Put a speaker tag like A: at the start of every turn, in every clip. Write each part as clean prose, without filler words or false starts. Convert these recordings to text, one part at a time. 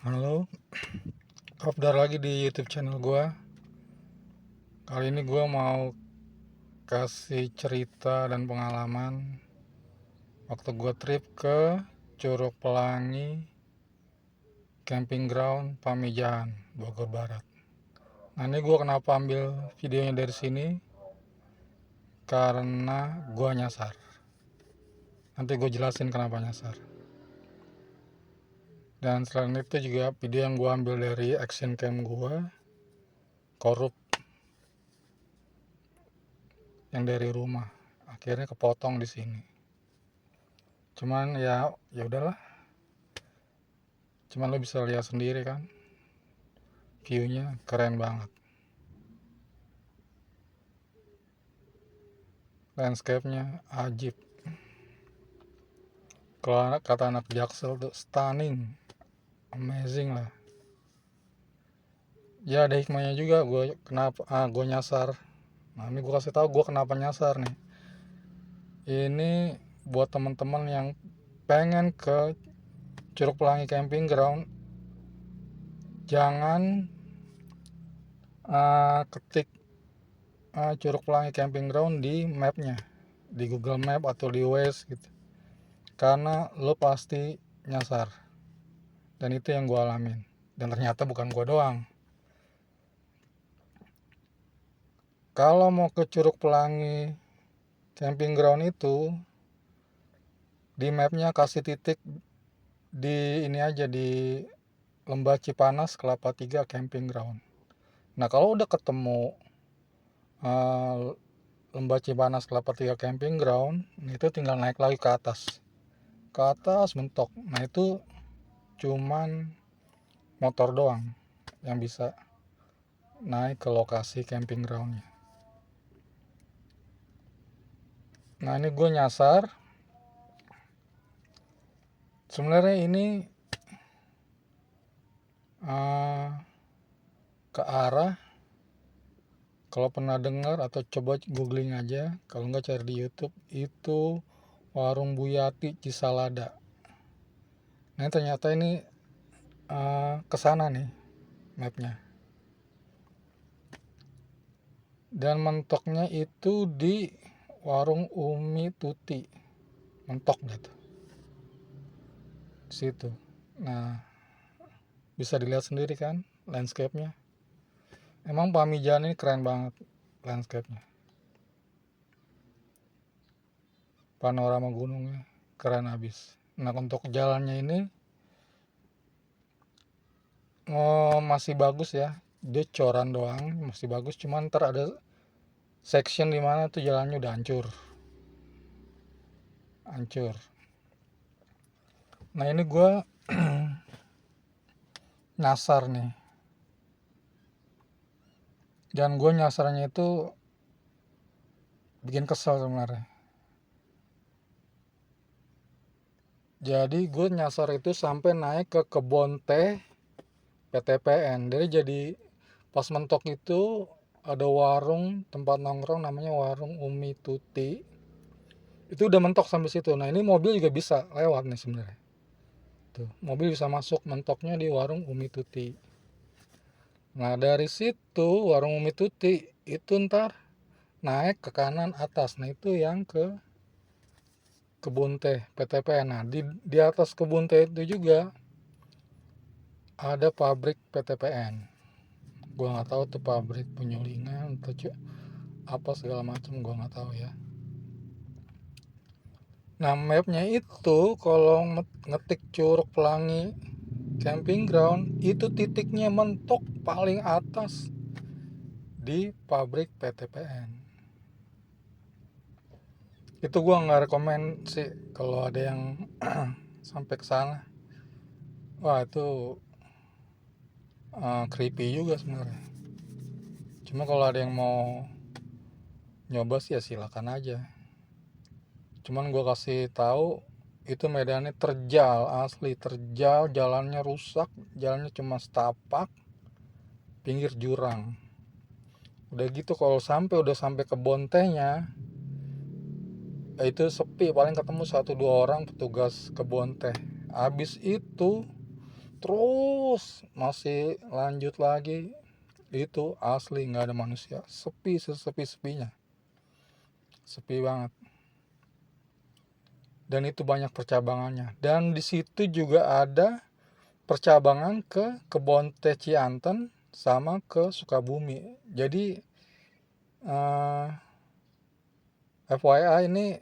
A: Halo, Afdar lagi di YouTube channel gua. Kali ini gua mau kasih cerita dan pengalaman waktu gua trip ke Curug Pelangi Camping Ground Pamijahan, Bogor Barat. Nah, ini gua kenapa ambil videonya dari sini? Karena gua nyasar. Nanti gue jelasin kenapa nyasar. Dan selain itu juga video yang gua ambil dari action cam gua, korup yang dari rumah. Akhirnya kepotong di sini. Cuman ya udahlah. Cuman lo bisa lihat sendiri kan, view-nya keren banget. Landscape-nya ajib. Kalau kata anak Jaksel tuh stunning, amazing lah. Ya ada hikmahnya juga gue nyasar. Nah, ini gue kasih tahu gue kenapa nyasar nih. Ini buat teman-teman yang pengen ke Curug Pelangi Camping Ground, jangan ketik Curug Pelangi Camping Ground di mapnya, di Google Map atau di Waze gitu, karena lo pasti nyasar. Dan itu yang gue alamin, dan ternyata bukan gue doang. Kalau mau ke Curug Pelangi Camping Ground itu, di mapnya kasih titik di ini aja, di Lembah Cipanas Kelapa 3 Camping Ground. Nah, kalau udah ketemu Lembah Cipanas Kelapa 3 Camping Ground, itu tinggal naik lagi ke atas mentok. Nah, itu cuman motor doang yang bisa naik ke lokasi camping groundnya. Nah, ini gue nyasar. Sebenarnya ini ke arah, kalau pernah dengar atau coba googling aja, kalau nggak cari di YouTube, itu Warung Buyati Cisalada. Nah, ternyata ini kesana nih mapnya. Dan mentoknya itu di Warung Umi Tuti, mentok gitu situ. Nah, bisa dilihat sendiri kan landscape-nya. Emang Pamijahan ini keren banget landscape-nya. Panorama gunungnya keren habis. Nah, untuk jalannya ini masih bagus ya. Dia coran doang, masih bagus. Cuman ntar ada section dimana tuh jalannya udah hancur. Nah, ini gue nyasar nih. Dan gue nyasarnya itu bikin kesel sebenarnya. Jadi gue nyasar itu sampai naik ke kebun teh PTPN. Jadi pas mentok itu ada warung tempat nongkrong namanya Warung Umi Tuti. Itu udah mentok sampai situ. Nah, ini mobil juga bisa lewat nih sebenarnya. Tuh, mobil bisa masuk mentoknya di Warung Umi Tuti. Nah, dari situ Warung Umi Tuti itu ntar naik ke kanan atas. Nah, itu yang ke kebun teh PTPN. Nah, di atas kebun teh itu juga ada pabrik PTPN. Gua nggak tahu tuh pabrik penyulingan atau apa segala macam, gua nggak tahu ya. Nah, mapnya itu kalau ngetik Curug Pelangi Camping Ground, itu titiknya mentok paling atas di pabrik PTPN. Itu gua nggak rekomen sih kalau ada yang sampai ke sana. Wah, itu creepy juga sebenarnya. Cuma kalau ada yang mau nyoba sih ya silakan aja. Cuman gua kasih tahu itu medannya terjal, asli terjal, jalannya rusak, jalannya cuma setapak, pinggir jurang. Udah gitu kalau udah sampai ke bontehnya, itu sepi, paling ketemu 1-2 orang petugas kebun teh. Habis itu terus masih lanjut lagi. Itu asli nggak ada manusia, sepi sesepi-sepinya, sepi banget. Dan itu banyak percabangannya, dan di situ juga ada percabangan ke Kebon Teh Cianten sama ke Sukabumi. Jadi FYI ini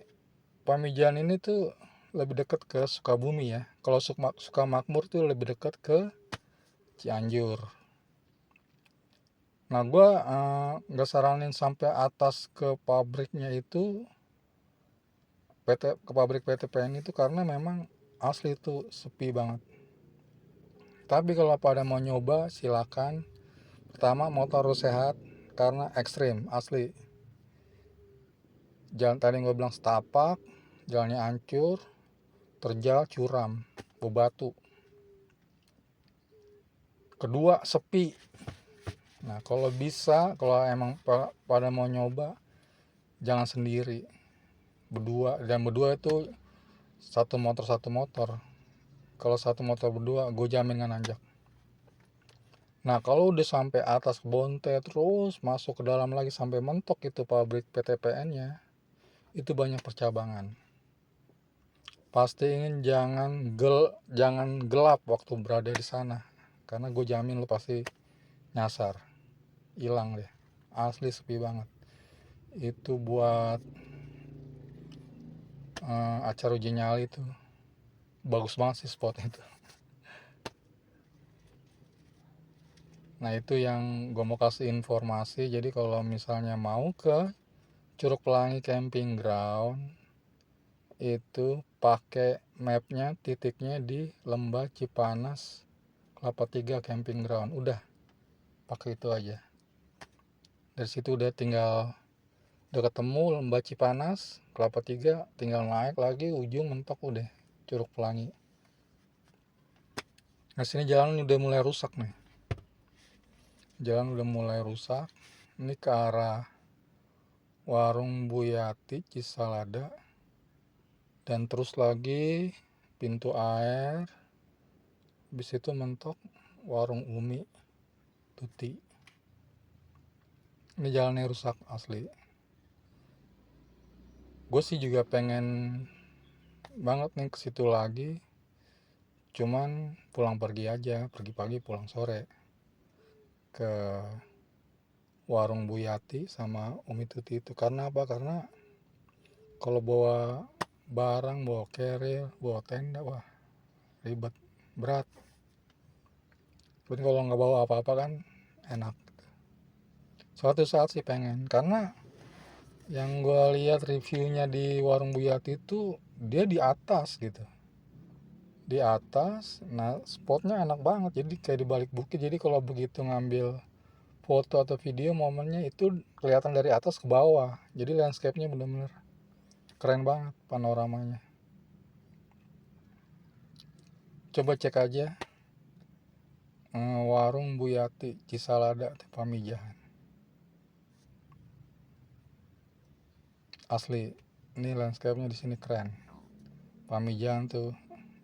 A: Pamijahan ini tuh lebih dekat ke Sukabumi ya. Kalau Sukamakmur tuh lebih dekat ke Cianjur. Nah gue nggak saranin sampai atas ke pabriknya itu, ke pabrik PTPN itu, karena memang asli itu sepi banget. Tapi kalau pada mau nyoba silakan. Pertama, motor harus sehat karena ekstrim asli. Jalan tadi gue bilang setapak, jalannya hancur, terjal, curam, bebatu. Kedua, sepi. Nah kalau bisa, kalau emang pada mau nyoba, jangan sendiri, berdua. Dan berdua itu satu motor. Kalau satu motor berdua, gue jamin nggak nanjak. Nah kalau udah sampai atas Bonte, terus masuk ke dalam lagi sampai mentok itu pabrik PTPN nya, itu banyak percabangan. Pastiin jangan gelap waktu berada di sana, karena gue jamin lu pasti nyasar, hilang deh. Asli sepi banget. Itu buat acara uji nyali itu bagus banget sih spot itu. Nah itu yang gue mau kasih informasi. Jadi kalau misalnya mau ke Curug Pelangi Camping Ground, itu pakai mapnya, titiknya di Lembah Cipanas Kelapa 3 Camping Ground. Udah, pakai itu aja. Dari situ udah ketemu Lembah Cipanas Kelapa 3, tinggal naik lagi ujung mentok udah Curug Pelangi. Nah sini jalan udah mulai rusak nih. Ini ke arah Warung Bu Yati Cisalada, dan terus lagi Pintu Air, habis itu mentok Warung Umi Tuti. Ini jalannya rusak asli. Gue sih juga pengen banget nih ke situ lagi, cuman pulang pergi aja, pergi pagi pulang sore ke Warung Bu Yati sama Umi Tuti itu. Karena apa? Karena kalau bawa barang, bawa carrier, bawa tenda, wah ribet, berat. Tapi kalau nggak bawa apa-apa kan enak. Suatu saat sih pengen, karena yang gue lihat reviewnya di Warung Bu Yati itu dia di atas gitu, di atas. Nah spotnya enak banget, jadi kayak di balik bukit. Jadi kalau begitu ngambil foto atau video momennya itu kelihatan dari atas ke bawah. Jadi landscape-nya bener-bener keren banget panoramanya. Coba cek aja Warung Bu Yati Cisalada Pamijahan. Asli, ini landscape-nya di sini keren. Pamijahan tuh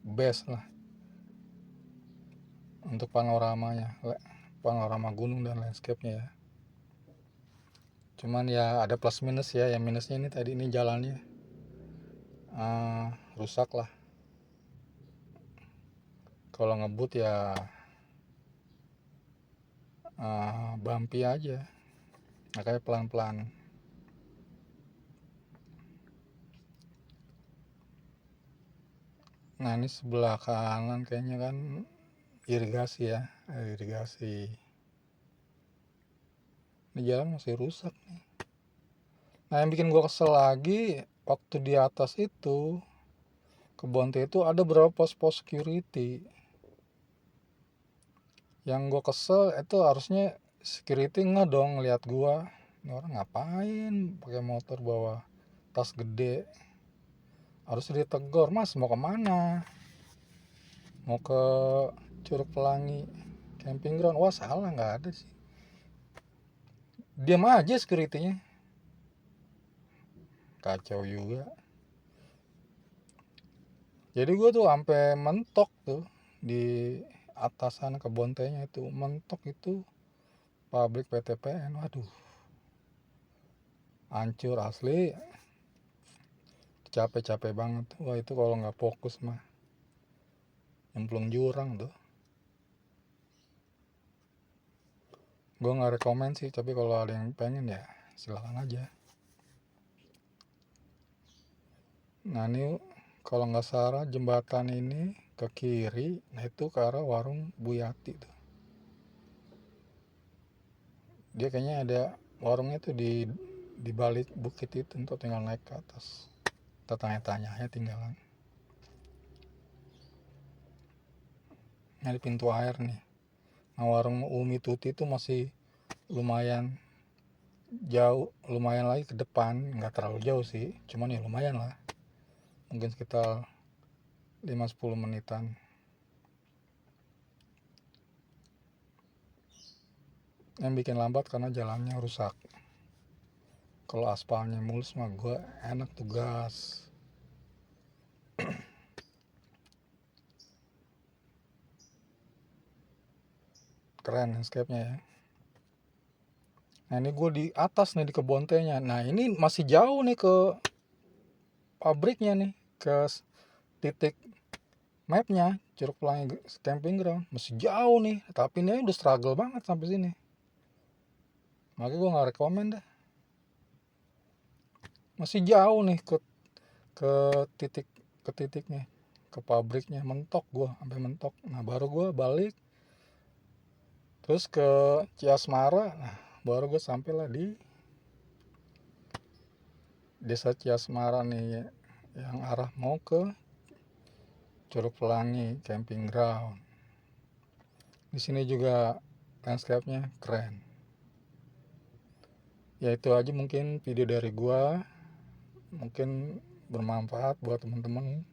A: best lah untuk panoramanya, panorama gunung dan landscape-nya ya. Cuman ya ada plus minus ya. Yang minusnya ini tadi ini jalannya rusak lah. Kalau ngebut ya bumpy aja, makanya pelan-pelan. Nah ini sebelah kanan kayaknya kan irigasi ya, irigasi. Ini jalan masih rusak nih. Nah yang bikin gue kesel lagi, waktu di atas itu Kebon Teh itu ada beberapa pos-pos security. Yang gue kesel itu harusnya security nggak dong lihat gue, ini orang ngapain pakai motor bawa tas gede. Harus ditegur, mas mau kemana, mau ke Curug Pelangi Camping Ground. Wah salah, nggak ada sih, diam aja securitynya, kacau juga. Jadi gue tuh sampai mentok tuh di atas sana kebon tehnya itu mentok, itu pabrik PTPN. Waduh, hancur asli, capek-capek banget. Wah, itu kalau nggak fokus mah nyemplung jurang tuh. Gue nggak rekomen sih, tapi kalau ada yang pengen ya silakan aja. Nah, ini kalau nggak salah jembatan ini ke kiri, nah itu ke arah warung Bu Yati tuh. Dia kayaknya ada warungnya tuh di balik bukit itu, untuk tinggal naik ke atas. Kita tanya-tanya aja tinggalan. Nah, di pintu air nih. Nah, warung Umi Tuti itu masih lumayan jauh, lumayan lagi ke depan, nggak terlalu jauh sih, cuman ya lumayan lah, mungkin sekitar 5-10 menitan. Yang bikin lambat karena jalannya rusak. Kalau aspalnya mulus mah gue enak tuh gas. Keren landscape-nya ya. Nah, ini gue di atas nih, di kebon tehnya. Nah, ini masih jauh nih ke pabriknya nih, ke titik mapnya Curug Pelangi Camping Ground. Masih jauh nih, tapi ini udah struggle banget sampai sini. Makanya gue nggak rekomen dah. Masih jauh nih ke titik ke titiknya, ke pabriknya. Mentok gue sampai mentok. Nah, baru gue balik terus ke Ciasmara. Nah, baru gue sampai lah di desa Ciasmara nih, yang arah mau ke Curug Pelangi Camping Ground. Di sini juga landscape-nya keren. Ya, itu aja mungkin video dari gua, mungkin bermanfaat buat teman-teman.